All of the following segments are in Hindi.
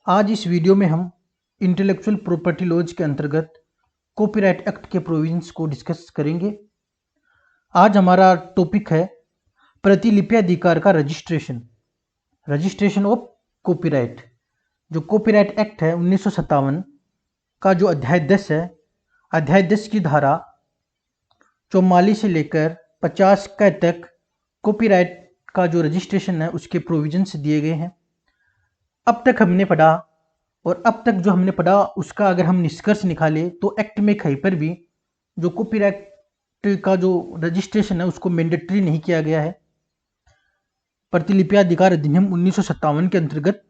आज इस वीडियो में हम इंटेलेक्चुअल प्रॉपर्टी लॉज के अंतर्गत कॉपीराइट एक्ट के प्रोविजंस को डिस्कस करेंगे। आज हमारा टॉपिक है प्रतिलिपि अधिकार का रजिस्ट्रेशन ऑफ कॉपीराइट। जो कॉपीराइट एक्ट है 1957 का जो अध्याय 10 है, अध्याय 10 की धारा 44 से लेकर 50 क तक कॉपीराइट का जो रजिस्ट्रेशन है उसके प्रोविजंस दिए गए हैं। अब तक हमने पढ़ा और अब तक जो हमने पढ़ा उसका अगर हम निष्कर्ष निकाले तो एक्ट में कहीं पर भी जो कॉपीराइट का जो रजिस्ट्रेशन है उसको मैंडेटरी नहीं किया गया है। प्रतिलिपि अधिकार अधिनियम 1957 के अंतर्गत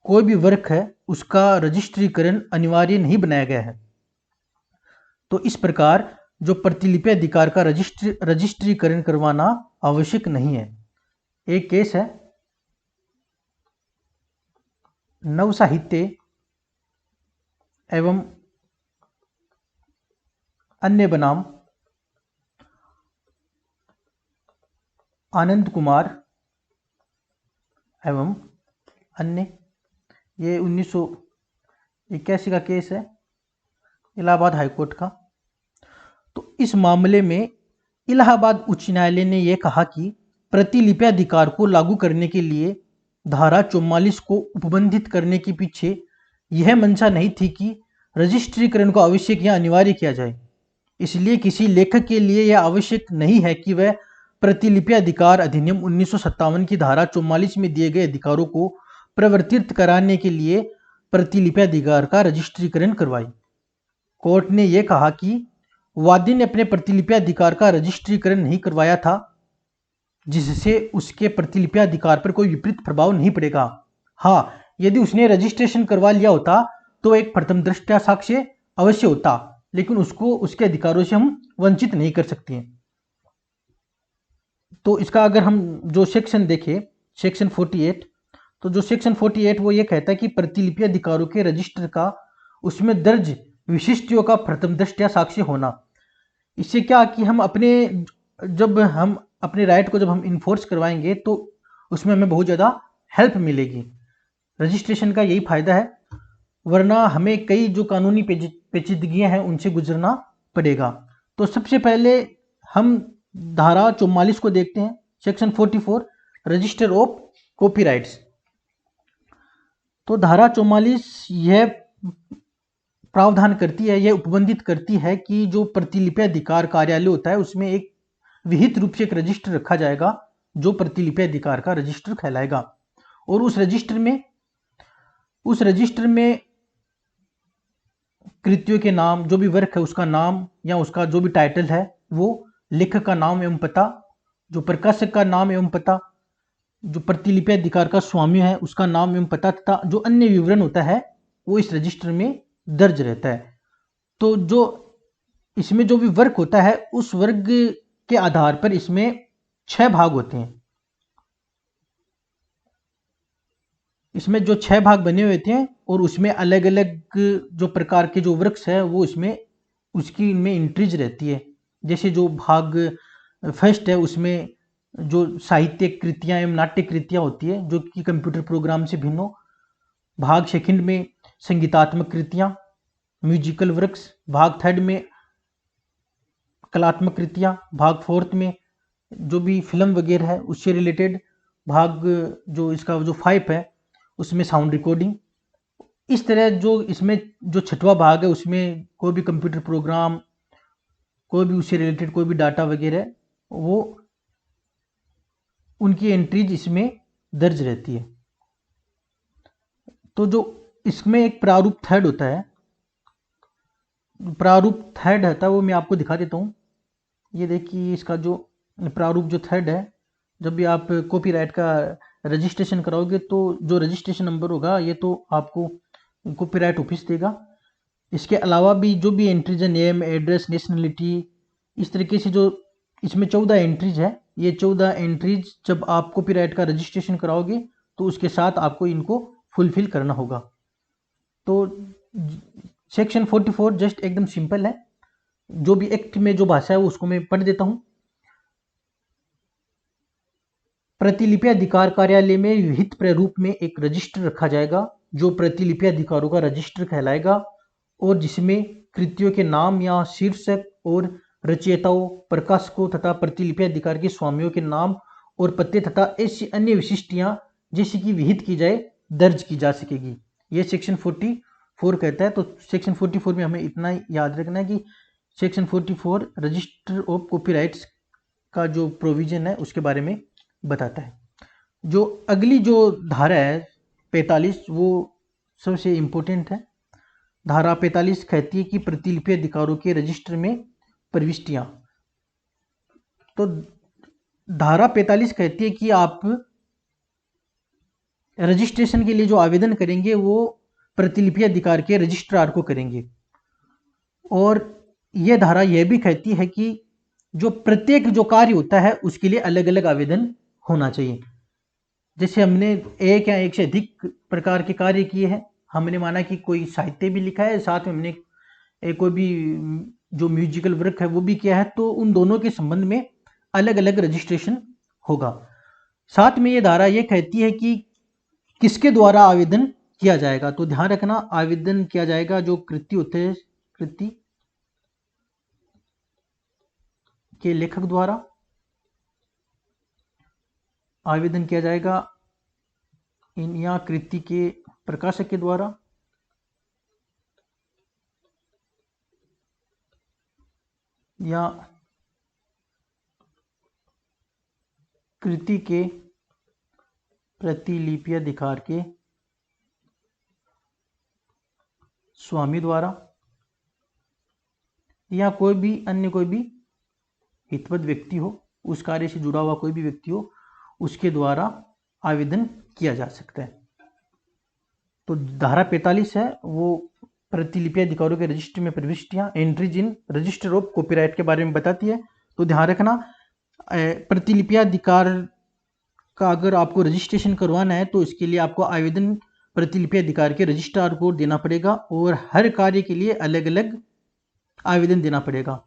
कोई भी वर्क है उसका रजिस्ट्रीकरण अनिवार्य नहीं बनाया गया है। तो इस प्रकार जो प्रतिलिपि अधिकार का रजिस्ट्रीकरण करवाना आवश्यक नहीं है। एक केस है नव साहित्य एवं अन्य बनाम आनंद कुमार एवं अन्य, ये 1981 का केस है इलाहाबाद हाईकोर्ट का। तो इस मामले में इलाहाबाद उच्च न्यायालय ने यह कहा कि प्रतिलिपि अधिकार को लागू करने के लिए धारा 44 को उपबंधित करने के पीछे यह मंशा नहीं थी कि रजिस्ट्रीकरण को आवश्यक या अनिवार्य किया जाए। इसलिए किसी लेखक के लिए यह आवश्यक नहीं है कि वह प्रतिलिपि अधिकार अधिनियम 1957 की धारा 44 में दिए गए अधिकारों को प्रवर्तित कराने के लिए प्रतिलिपि अधिकार का रजिस्ट्रीकरण करवाए। कोर्ट ने यह कहा कि वादी ने अपने प्रतिलिपि अधिकार का रजिस्ट्रीकरण नहीं करवाया था, जिससे उसके प्रतिलिपि अधिकार पर कोई विपरीत प्रभाव नहीं पड़ेगा। हाँ, यदि उसने रजिस्ट्रेशन करवा लिया होता तो एक प्रथम दृष्टया साक्ष्य अवश्य होता, लेकिन उसको उसके अधिकारों से हम वंचित नहीं कर सकते हैं। तो इसका अगर हम जो सेक्शन देखें, सेक्शन 48, तो जो सेक्शन 48 वो ये कहता है कि प्रतिलिपि अधिकारों के रजिस्टर का उसमें दर्ज विशिष्टियों का प्रथम दृष्टया साक्ष्य होना। इससे क्या कि हम अपने राइट को जब हम इन्फोर्स करवाएंगे तो उसमें हमें बहुत ज़्यादा हेल्प मिलेगी। रजिस्ट्रेशन का यही फायदा है, वरना हमें कई जो कानूनी पेचीदगियां हैं उनसे गुजरना पड़ेगा। तो सबसे पहले हम धारा 44 को देखते हैं, सेक्शन 44 रजिस्टर ऑफ कॉपीराइट्स। तो धारा 44 यह प्रावधान करती है, यह उपबंधित करती है कि जो प्रतिलिपि अधिकार कार्यालय होता है उसमें एक विहित रूप से एक रजिस्टर रखा जाएगा जो प्रतिलिपि अधिकार का रजिस्टर कहलाएगा। और उस रजिस्टर में कृतियों के नाम, जो भी वर्क है उसका नाम या उसका जो भी टाइटल है वो, लेखक का नाम एवं पता, जो प्रकाशक का नाम एवं पता, जो प्रतिलिपि अधिकार का स्वामी है उसका नाम एवं पता, तथा जो अन्य विवरण होता है वो इस रजिस्टर में दर्ज रहता है। तो जो इसमें जो भी वर्क होता है उस वर्ग के आधार पर इसमें 6 भाग होते हैं। इसमें जो 6 भाग बने हुए थे और उसमें अलग अलग जो प्रकार के जो वर्क्स है वो इसमें उसकी इनमें एंट्रीज रहती है। जैसे जो भाग फर्स्ट है उसमें जो साहित्यिक कृतियां एवं नाट्य कृतियां होती है जो कि कंप्यूटर प्रोग्राम से भिन्न हो। भाग सेकंड में संगीतात्मक कृतियां, म्यूजिकल वर्क्स। भाग थर्ड में कलात्मक कृतियां। भाग फोर्थ में जो भी फिल्म वगैरह है उससे रिलेटेड। भाग जो इसका जो 5 है उसमें साउंड रिकॉर्डिंग। इस तरह जो इसमें जो 6वां भाग है उसमें कोई भी कंप्यूटर प्रोग्राम, कोई भी उससे रिलेटेड कोई भी डाटा वगैरह, वो उनकी एंट्रीज इसमें दर्ज रहती है। तो जो इसमें एक प्रारूप थर्ड होता है, प्रारूप थर्ड होता है वो मैं आपको दिखा देता हूँ। ये देखिए इसका जो प्रारूप जो थर्ड है, जब भी आप कॉपीराइट का रजिस्ट्रेशन कराओगे तो जो रजिस्ट्रेशन नंबर होगा ये तो आपको कॉपीराइट ऑफिस देगा। इसके अलावा भी जो भी एंट्रीज है, नेम, एड्रेस, नेशनलिटी, इस तरीके से जो इसमें 14 एंट्रीज है, ये 14 एंट्रीज जब आप कॉपीराइट का रजिस्ट्रेशन कराओगे तो उसके साथ आपको इनको फुलफिल करना होगा। तो सेक्शन 44 जस्ट एकदम सिंपल है, जो भी एक्ट में जो भाषा है उसको मैं पढ़ देता हूं। प्रतिलिपि अधिकार कार्यालय में विहित प्रारूप में एक रजिस्टर रखा जाएगा जो प्रतिलिपि अधिकारों का रजिस्टर कहलाएगा और जिसमें कृतियों के नाम या शीर्षक और रचयिताओं, प्रकाशकों तथा प्रतिलिपि अधिकार के स्वामियों के नाम और पते तथा ऐसी अन्य विशिष्टियां जैसी कि विहित की जाए दर्ज की जा सकेगी। ये सेक्शन 44 कहता है। तो सेक्शन 44 में हमें इतना याद रखना है कि सेक्शन 44 रजिस्टर ऑफ कॉपीराइट्स का जो प्रोविजन है उसके बारे में बताता है। जो अगली जो धारा है 45, वो सबसे इम्पोर्टेंट है। धारा 45 कहती है कि प्रतिलिपि अधिकारों के रजिस्टर में प्रविष्टियां। तो धारा 45 कहती है कि आप रजिस्ट्रेशन के लिए जो आवेदन करेंगे वो प्रतिलिपि अधिकार के रजिस्ट्रार को करेंगे। और यह धारा यह भी कहती है कि जो प्रत्येक जो कार्य होता है उसके लिए अलग अलग आवेदन होना चाहिए। जैसे हमने एक या एक से अधिक प्रकार के कार्य किए हैं, हमने माना कि कोई साहित्य भी लिखा है, साथ में हमने कोई भी जो म्यूजिकल वर्क है वो भी किया है, तो उन दोनों के संबंध में अलग अलग रजिस्ट्रेशन होगा। साथ में ये धारा ये कहती है कि किसके द्वारा आवेदन किया जाएगा। तो ध्यान रखना, आवेदन किया जाएगा जो कृति होते हैं, कृति के लेखक द्वारा आवेदन किया जाएगा, इन या कृति के प्रकाशक के द्वारा, या कृति के प्रतिलिपि अधिकार के स्वामी द्वारा, या कोई भी अन्य कोई भी हितवत व्यक्ति हो, उस कार्य से जुड़ा हुआ कोई भी व्यक्ति हो, उसके द्वारा आवेदन किया जा सकता है। तो धारा 45 है वो प्रतिलिपि अधिकारों के रजिस्टर में प्रविष्टियां, entries in register of copyright के बारे में बताती है। तो ध्यान रखना, प्रतिलिपि अधिकार का अगर आपको रजिस्ट्रेशन करवाना है तो इसके लिए आपको आवेदन प्रतिलिपि अधिकार के रजिस्ट्रार को देना पड़ेगा और हर कार्य के लिए अलग अलग आवेदन देना पड़ेगा।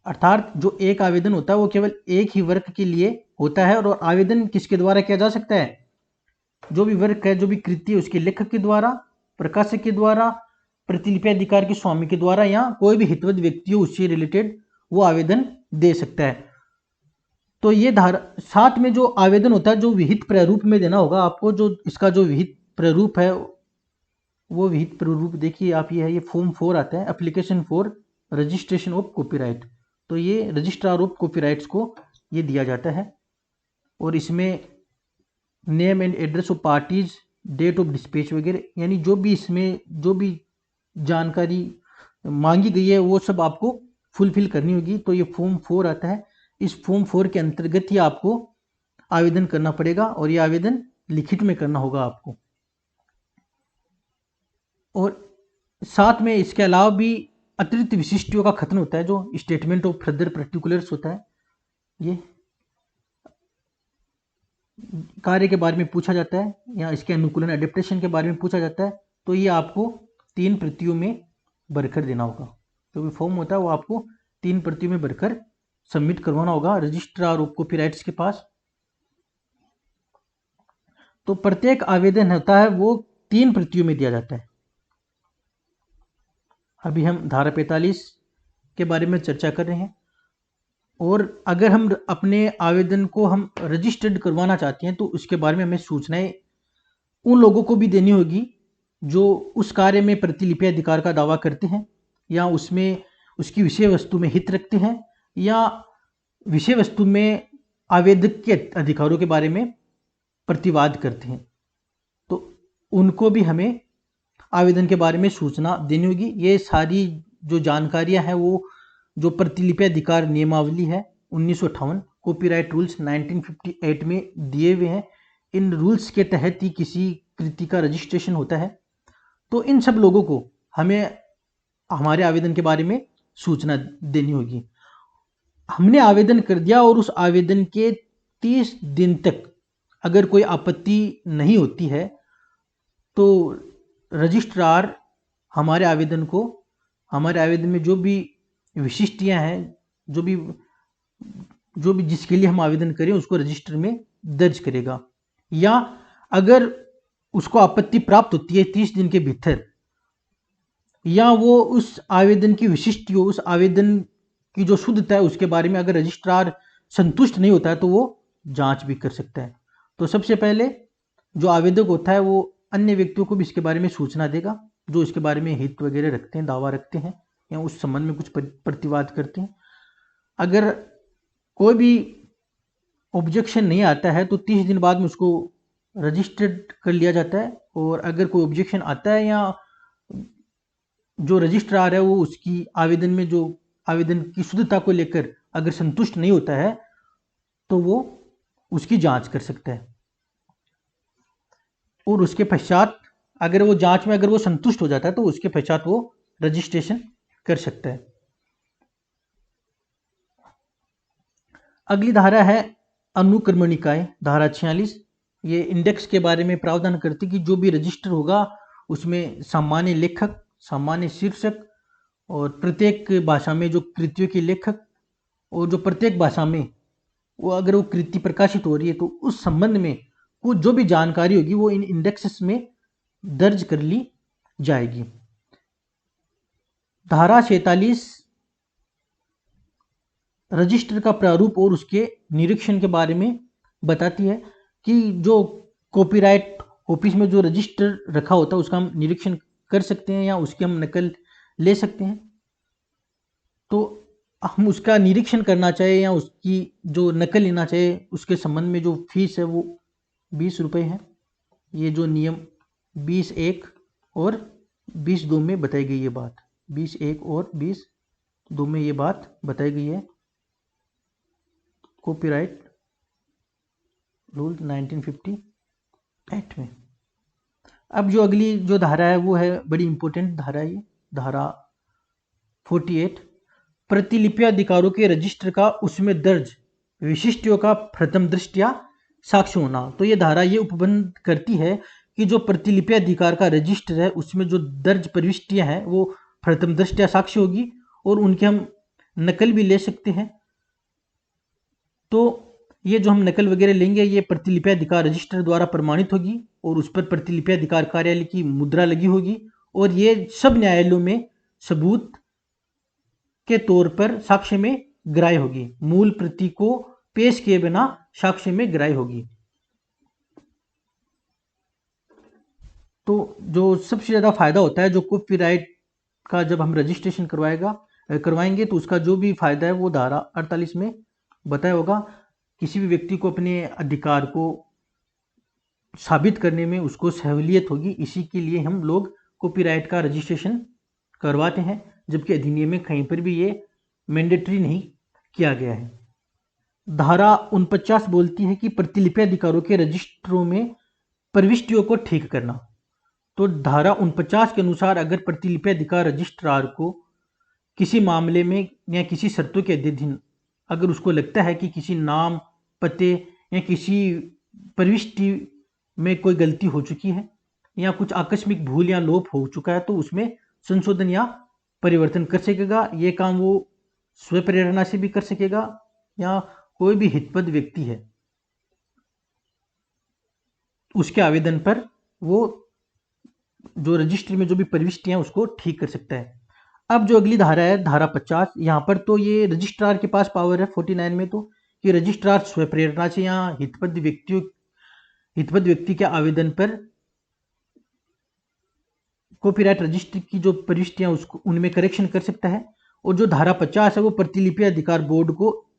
अर्थात जो एक आवेदन होता है वो केवल एक ही वर्क के लिए होता है। और आवेदन किसके द्वारा किया जा सकता है? जो भी वर्क है, जो भी कृति है, उसके लेखक के द्वारा, प्रकाशक के द्वारा, प्रतिलिपि अधिकार के स्वामी के द्वारा, या कोई भी हितवत व्यक्ति हो उससे रिलेटेड वो आवेदन दे सकता है। तो ये धारा, साथ में जो आवेदन होता है जो विहित प्रारूप में देना होगा आपको, जो इसका जो विहित प्रारूप है वो विहित प्रारूप देखिए आप, ये है, ये फॉर्म 4 आता है, application for registration of copyright. तो ये रजिस्ट्रार ऑफ कॉपीराइट्स को ये दिया जाता है और इसमें name and address of parties, date of dispatch वगैरह, यानी जो भी इसमें जो भी जानकारी मांगी गई है वो सब आपको फुलफिल करनी होगी। तो ये फॉर्म 4 आता है, इस फॉर्म 4 के अंतर्गत ही आपको आवेदन करना पड़ेगा और ये आवेदन लिखित में करना होगा आपको। और साथ में इसके अलावा भी अतिरिक्त विशिष्टियों का कथन होता है, जो स्टेटमेंट ऑफ फर्दर पर्टिकुलर्स होता है, ये कार्य के बारे में पूछा जाता है या इसके अनुकूलन एडेप्टेशन के बारे में पूछा जाता है। तो ये आपको 3 प्रतियों में भरकर देना होगा। जो भी फॉर्म होता है वो आपको 3 प्रतियों में भरकर सबमिट करवाना होगा रजिस्ट्रार ऑफ कॉपीराइट्स के पास। तो प्रत्येक आवेदन होता है वो 3 प्रतियों में दिया जाता है। अभी हम धारा 45 के बारे में चर्चा कर रहे हैं। और अगर हम अपने आवेदन को हम रजिस्टर्ड करवाना चाहते हैं तो उसके बारे में हमें सूचनाएं उन लोगों को भी देनी होगी जो उस कार्य में प्रतिलिपि अधिकार का दावा करते हैं या उसमें उसकी विषय वस्तु में हित रखते हैं या विषय वस्तु में आवेदक के अधिकारों के बारे में प्रतिवाद करते हैं। तो उनको भी हमें आवेदन के बारे में सूचना देनी होगी। ये सारी जो जानकारियां हैं वो जो प्रतिलिपि अधिकार नियमावली है 1958, कॉपीराइट रूल्स 1958 में दिए हुए हैं। इन रूल्स के तहत ही किसी कृति का रजिस्ट्रेशन होता है। तो इन सब लोगों को हमें हमारे आवेदन के बारे में सूचना देनी होगी। हमने आवेदन कर दिया और उस आवेदन के 30 दिन तक अगर कोई आपत्ति नहीं होती है तो रजिस्ट्रार हमारे आवेदन में जो भी विशिष्टियां हैं, जो भी जिसके लिए हम आवेदन करें उसको रजिस्टर में दर्ज करेगा। या अगर उसको आपत्ति प्राप्त होती है 30 दिन के भीतर, या वो उस आवेदन की विशिष्ट हो, उस आवेदन की जो शुद्धता है उसके बारे में अगर रजिस्ट्रार संतुष्ट नहीं होता है तो वो जांच भी कर सकता है। तो सबसे पहले जो आवेदक होता है वो अन्य व्यक्तियों को भी इसके बारे में सूचना देगा, जो इसके बारे में हित वगैरह रखते हैं, दावा रखते हैं या उस संबंध में कुछ प्रतिवाद करते हैं। अगर कोई भी ऑब्जेक्शन नहीं आता है तो 30 दिन बाद में उसको रजिस्टर्ड कर लिया जाता है, और अगर कोई ऑब्जेक्शन आता है या जो रजिस्ट्रार है वो उसकी आवेदन में जो आवेदन की शुद्धता को लेकर अगर संतुष्ट नहीं होता है तो वो उसकी जांच कर सकता है, और उसके पश्चात अगर वो जांच में अगर वो संतुष्ट हो जाता है तो उसके पश्चात वो रजिस्ट्रेशन कर सकता है। अगली धारा है अनुक्रमणिकाएं, धारा 46। ये इंडेक्स के बारे में प्रावधान करती कि जो भी रजिस्टर होगा उसमें सामान्य लेखक, सामान्य शीर्षक, और प्रत्येक भाषा में जो कृतियों के लेखक, और जो प्रत्येक भाषा में वो अगर वो कृति प्रकाशित हो रही है तो उस संबंध में वो जो भी जानकारी होगी वो इन इंडेक्सेस में दर्ज कर ली जाएगी। धारा 46 रजिस्टर का प्रारूप और उसके निरीक्षण के बारे में बताती है कि जो कॉपीराइट ऑफिस में जो रजिस्टर रखा होता है उसका हम निरीक्षण कर सकते हैं या उसकी हम नकल ले सकते हैं। तो हम उसका निरीक्षण करना चाहे या उसकी जो नकल लेना चाहे उसके संबंध में जो फीस है वो 20 रुपये है। ये जो नियम 20(1) और 20(2) में बताई गई है बात, 20(1) और 20(2) में ये बात बताई गई है कॉपीराइट रूल 1958 में। अब जो अगली जो धारा है वो है बड़ी इंपॉर्टेंट धारा है, ये धारा 48। प्रतिलिपि अधिकारों के रजिस्टर का उसमें दर्ज विशिष्टियों का प्रथम दृष्टया साक्ष्य होना। तो ये धारा ये उपबंध करती है कि जो प्रतिलिपि अधिकार का रजिस्टर है उसमें जो दर्ज प्रविष्टियां हैं वो प्रथम दृष्टया साक्ष्य होगी और उनके हम नकल भी ले सकते हैं। तो ये जो हम नकल वगैरह लेंगे ये प्रतिलिपि अधिकार रजिस्टर द्वारा प्रमाणित होगी और उस पर प्रतिलिपि अधिकार कार्यालय की मुद्रा लगी होगी, और ये सब न्यायालयों में सबूत के तौर पर साक्ष्य में ग्राह्य होगी, मूल प्रति को पेश किए बिना साक्ष्य में ग्राह्य होगी। तो जो सबसे ज़्यादा फायदा होता है जो कॉपीराइट का जब हम रजिस्ट्रेशन करवाएंगे तो उसका जो भी फायदा है वो धारा 48 में बताया होगा। किसी भी व्यक्ति को अपने अधिकार को साबित करने में उसको सहूलियत होगी, इसी के लिए हम लोग कॉपीराइट का रजिस्ट्रेशन करवाते हैं, जबकि अधिनियम में कहीं पर भी ये मैंडेटरी नहीं किया गया है। धारा 49 बोलती है कि प्रतिलिपि अधिकारों के रजिस्टरों में प्रविष्टियों को ठीक करना। तो धारा 49 के अनुसार अगर प्रतिलिपि अधिकार रजिस्ट्रार को किसी मामले में या किसी शर्तों के अधीन अगर उसको लगता है कि किसी नाम, पते या किसी प्रविष्टि में कोई गलती हो चुकी है या कुछ आकस्मिक भूल या लोप हो चुका है तो उसमें संशोधन या परिवर्तन कर सकेगा। ये काम वो स्वप्रेरणा से भी कर सकेगा या कोई भी हितपद व्यक्ति है उसके आवेदन पर वो जो रजिस्टर में जो भी प्रविष्टियां उसको ठीक कर सकता है। अब जो अगली धारा है धारा 50, यहाँ पर तो ये रजिस्ट्रार के पास पावर है 49 में, तो ये रजिस्ट्रार स्वप्रेरणा से या हितपद व्यक्ति के आवेदन पर कॉपीराइट रजिस्टर की जो प्रविष्टियां उसको उनमें करेक्शन कर सकता है। और जो धारा 50 है वो प्रतिलिपि अधिकार बोर्ड को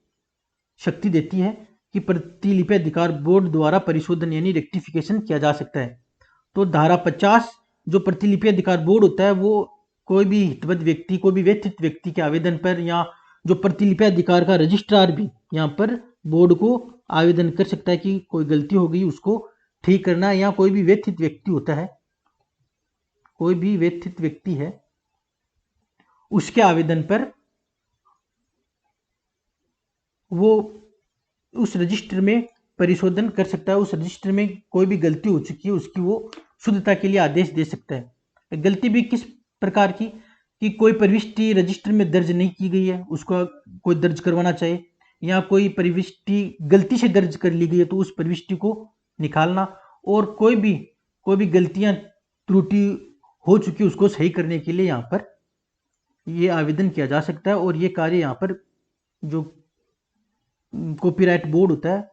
शक्ति देती है कि प्रतिलिपि अधिकार बोर्ड द्वारा परिशोधन यानी रेक्टिफिकेशन किया जा सकता है। तो धारा 50 जो प्रतिलिपि अधिकार बोर्ड होता है वो कोई भी हितबद्ध व्यक्ति, कोई भी व्यथित व्यक्ति के आवेदन पर या जो प्रतिलिपि अधिकार का रजिस्ट्रार भी यहाँ पर बोर्ड को आवेदन कर सकता है कि कोई गलती हो गई उसको ठीक करना, या कोई भी व्यथित व्यक्ति होता है, कोई भी व्यथित व्यक्ति है उसके आवेदन पर वो उस रजिस्टर में परिशोधन कर सकता है। उस रजिस्टर में कोई भी गलती हो चुकी है उसकी वो शुद्धता के लिए आदेश दे सकता है। गलती भी किस प्रकार की कि कोई प्रविष्टि रजिस्टर में दर्ज नहीं की गई है उसको कोई दर्ज करवाना चाहे, या कोई प्रविष्टि गलती से दर्ज कर ली गई है तो उस प्रविष्टि को निकालना, और कोई भी कोई भी गलतियां त्रुटि हो चुकी उसको सही करने के लिए यहाँ पर ये आवेदन किया जा सकता है। और ये कार्य यहाँ पर जो कॉपीराइट बोर्ड होता है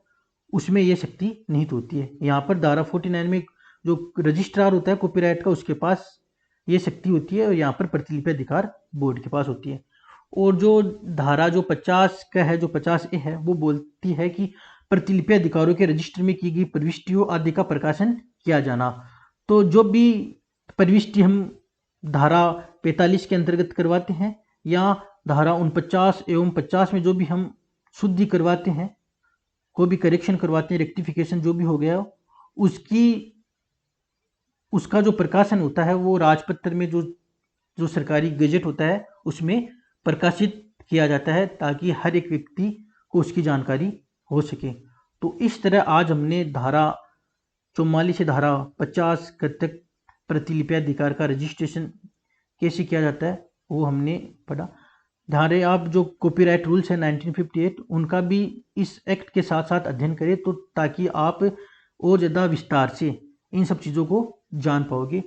उसमें ये शक्ति निहित होती है। यहाँ पर धारा 49 में जो रजिस्ट्रार होता है कॉपीराइट का उसके पास ये शक्ति होती है और यहाँ पर प्रतिलिपि अधिकार बोर्ड के पास होती है। और जो धारा जो 50 का है, जो 50A है, वो बोलती है कि प्रतिलिपि अधिकारों के रजिस्टर में की गई प्रविष्टियों आदि का प्रकाशन किया जाना। तो जो भी प्रविष्टि हम धारा 45 के अंतर्गत करवाते हैं या धारा 49 एवं 50 में जो भी हम शुद्धि करवाते हैं, कोई भी करेक्शन करवाते हैं, रेक्टिफिकेशन जो भी हो गया, उसका जो प्रकाशन होता है वो राजपत्र में जो सरकारी गजेट होता है उसमें प्रकाशित किया जाता है ताकि हर एक व्यक्ति को उसकी जानकारी हो सके। तो इस तरह आज हमने धारा 44 से धारा 50 तक प्रतिलिपि अधिकार का रजिस्ट्रेशन कैसे किया जाता है वो हमने पढ़ा। ध्यान रहे आप जो कॉपीराइट रूल्स है 1958 उनका भी इस एक्ट के साथ साथ अध्ययन करें तो ताकि आप और ज़्यादा विस्तार से इन सब चीज़ों को जान पाओगे।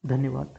धन्यवाद।